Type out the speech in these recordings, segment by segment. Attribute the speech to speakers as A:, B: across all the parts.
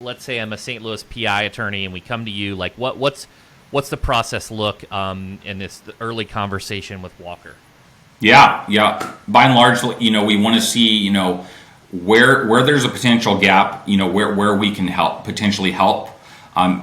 A: let's say I'm a St. Louis PI attorney and we come to you, like what's the process look in this early conversation with Walker?
B: Yeah. By and large, we want to see, where there's a potential gap, where we can potentially help.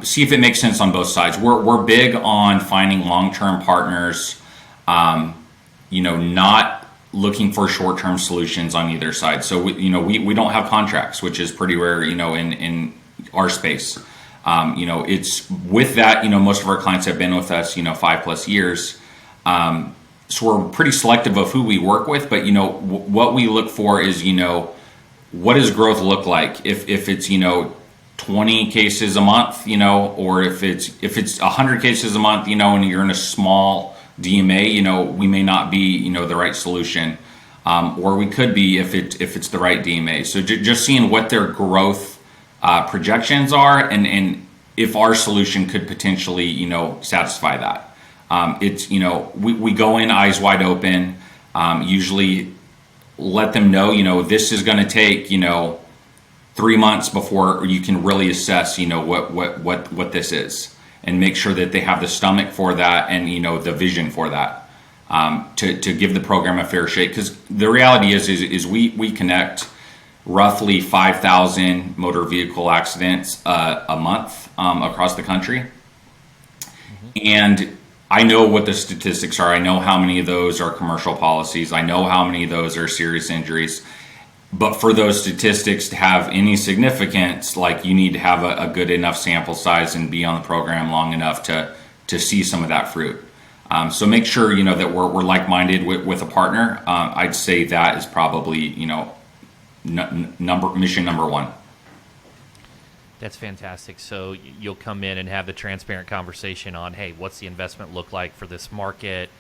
B: See if it makes sense on both sides. We're big on finding long-term partners, not looking for short-term solutions on either side. So we don't have contracts, which is pretty rare, in our space. It's with that, most of our clients have been with us, 5+ years. So we're pretty selective of who we work with, but what we look for is, what does growth look like? If it's 20 cases a month, or if it's 100 cases a month, and you're in a small DMA, we may not be the right solution, or we could be if it's the right DMA. So just seeing what their growth projections are, and if our solution could potentially satisfy that. It's we go in eyes wide open, usually let them know this is going to take 3 months before you can really assess what this is, and make sure that they have the stomach for that and the vision for that, to give the program a fair shake. Because the reality is we connect roughly 5,000 motor vehicle accidents a month across the country. And I know what the statistics are. I know how many of those are commercial policies. I know how many of those are serious injuries. But for those statistics to have any significance, like, you need to have a good enough sample size and be on the program long enough to see some of that fruit. So make sure that we're like-minded with a partner. I'd say that is probably mission number one.
A: That's fantastic. So you'll come in and have the transparent conversation on, hey, what's the investment look like for this market,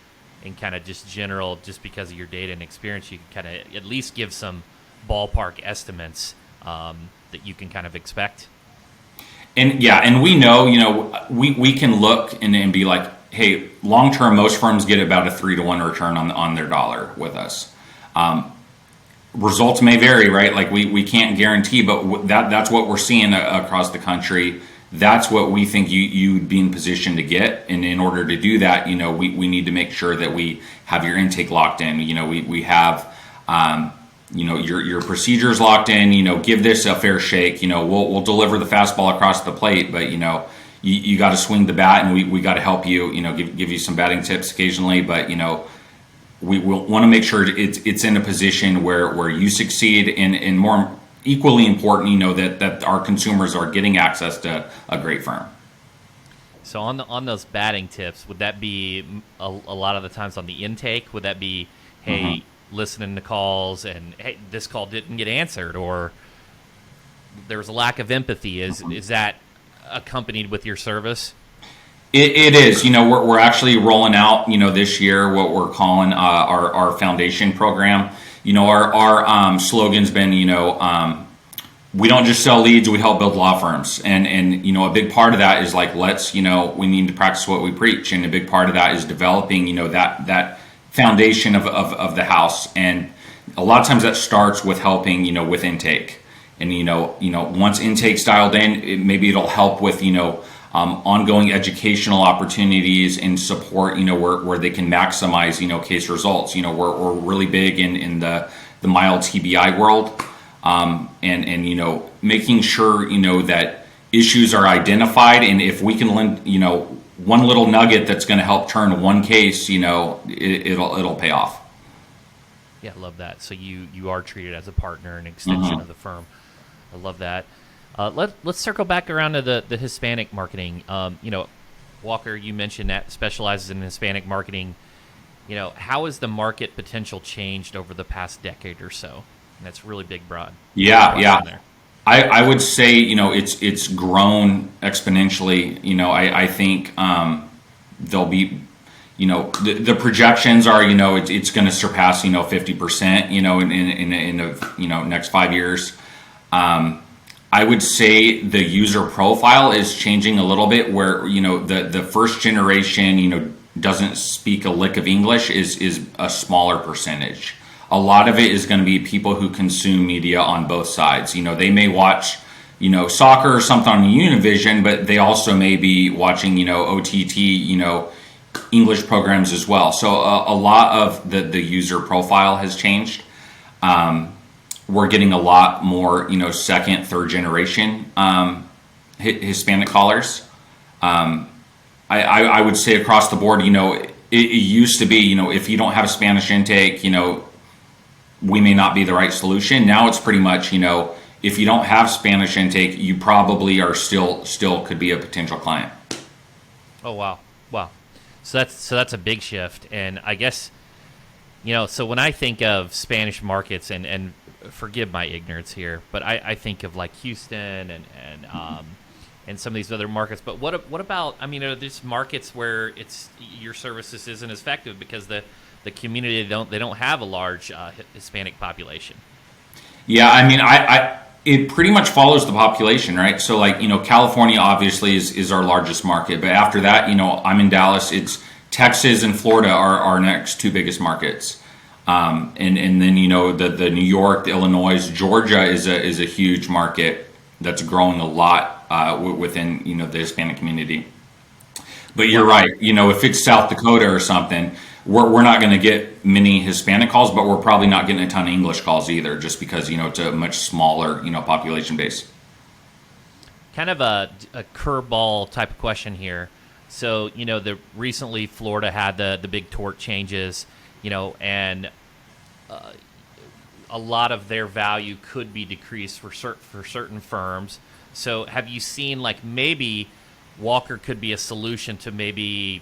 A: and kind of just general, just because of your data and experience, you can kind of at least give some ballpark estimates that you can kind of expect.
B: And we know, we can look and be like, hey, long-term, most firms get about a 3-to-1 return on their dollar with us. Results may vary, right? Like, we can't guarantee, but that's what we're seeing across the country. That's what we think you'd be in position to get. And in order to do that, we need to make sure that we have your intake locked in. We have, your procedures locked in. Give this a fair shake. We'll deliver the fastball across the plate, but you got to swing the bat, and we got to help you. Give you some batting tips occasionally, but we want to make sure it's in a position where you succeed, and more equally important, that our consumers are getting access to a great firm.
A: So on those batting tips, would that be a lot of the times on the intake? Would that be, hey, listening to calls and, hey, this call didn't get answered, or there was a lack of empathy? Is that accompanied with your service?
B: It is. We're actually rolling out, this year, what we're calling our foundation program. Our slogan's been, we don't just sell leads, we help build law firms. And a big part of that is like, we need to practice what we preach. And a big part of that is developing, that foundation of the house. And a lot of times that starts with helping, with intake. And, once intake's dialed in, maybe it'll help with, ongoing educational opportunities and support, where they can maximize, case results. We're really big in the mild TBI world, and making sure, that issues are identified, and if we can lend, one little nugget that's going to help turn one case, it'll pay off.
A: Yeah, I love that. So you are treated as a partner, an extension of the firm. I love that. Let's circle back around to the Hispanic marketing. Walker, you mentioned that specializes in Hispanic marketing. How has the market potential changed over the past decade or so? And that's really big, broad.
B: Yeah. There. I would say, it's grown exponentially. I think there'll be, the projections are, it's going to surpass, 50%, in the next 5 years. I would say the user profile is changing a little bit, where, the first generation, doesn't speak a lick of English is a smaller percentage. A lot of it is going to be people who consume media on both sides. They may watch soccer or something on Univision, but they also may be watching, OTT, English programs as well. So a lot of the user profile has changed. We're getting a lot more, second, third generation Hispanic callers. I would say across the board, it used to be, if you don't have a Spanish intake, we may not be the right solution. Now it's pretty much, if you don't have Spanish intake, you probably are still could be a potential client.
A: Oh, wow. Wow. So that's a big shift. And I guess, so when I think of Spanish markets, and forgive my ignorance here, but I think of like Houston and some of these other markets. But what about, are there markets where it's your services isn't as effective because the community they don't have a large Hispanic population?
B: Yeah, it pretty much follows the population, right? So like, California obviously is our largest market, but after that, I'm in Dallas. It's Texas and Florida are our next two biggest markets. And then, the New York, the Illinois, Georgia is a huge market that's growing a lot within, the Hispanic community. But you're right. If it's South Dakota or something, we're not going to get many Hispanic calls, but we're probably not getting a ton of English calls either, just because, it's a much smaller, population base.
A: Kind of a curveball type of question here. So, recently Florida had the big tort changes, and a lot of their value could be decreased for certain firms. So have you seen like maybe Walker could be a solution to maybe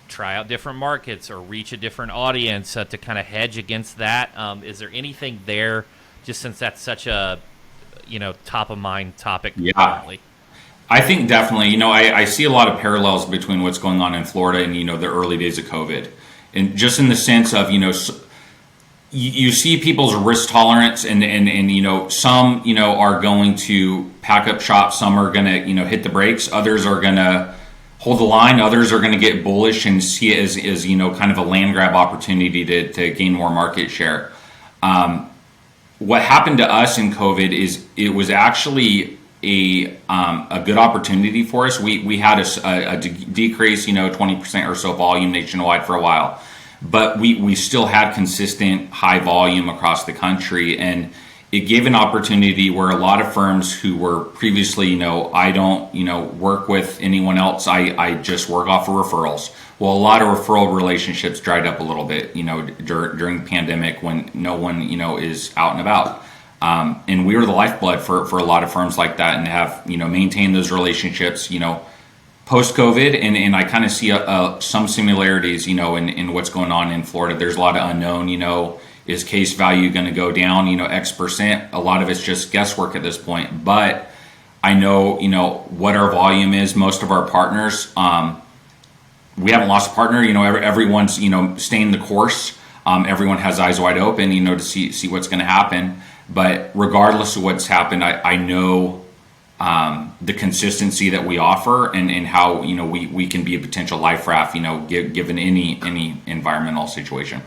A: try out different markets or reach a different audience to kind of hedge against that? Is there anything there, just since that's such a top of mind topic currently?
B: I think definitely, I see a lot of parallels between what's going on in Florida and, the early days of COVID. And just in the sense of, you see people's risk tolerance and some, are going to pack up shop. Some are going to, hit the brakes. Others are going to hold the line. Others are going to get bullish and see it as kind of a land grab opportunity to gain more market share. What happened to us in COVID is it was actually a good opportunity for us. We had a decrease, 20% or so volume nationwide for a while, but we still had consistent high volume across the country, and it gave an opportunity where a lot of firms who were previously, I don't, work with anyone else. I just work off of referrals. Well, a lot of referral relationships dried up a little bit, during the pandemic when no one, is out and about. And we were the lifeblood for a lot of firms like that, and have, maintained those relationships, post-COVID. And I kind of see some similarities, in what's going on in Florida. There's a lot of unknown, is case value going to go down, X%? A lot of it's just guesswork at this point. But I know, what our volume is. Most of our partners, we haven't lost a partner. Everyone's, staying the course. Everyone has eyes wide open, to see what's going to happen. But regardless of what's happened, I know the consistency that we offer and how, we can be a potential life raft, given any environmental situation.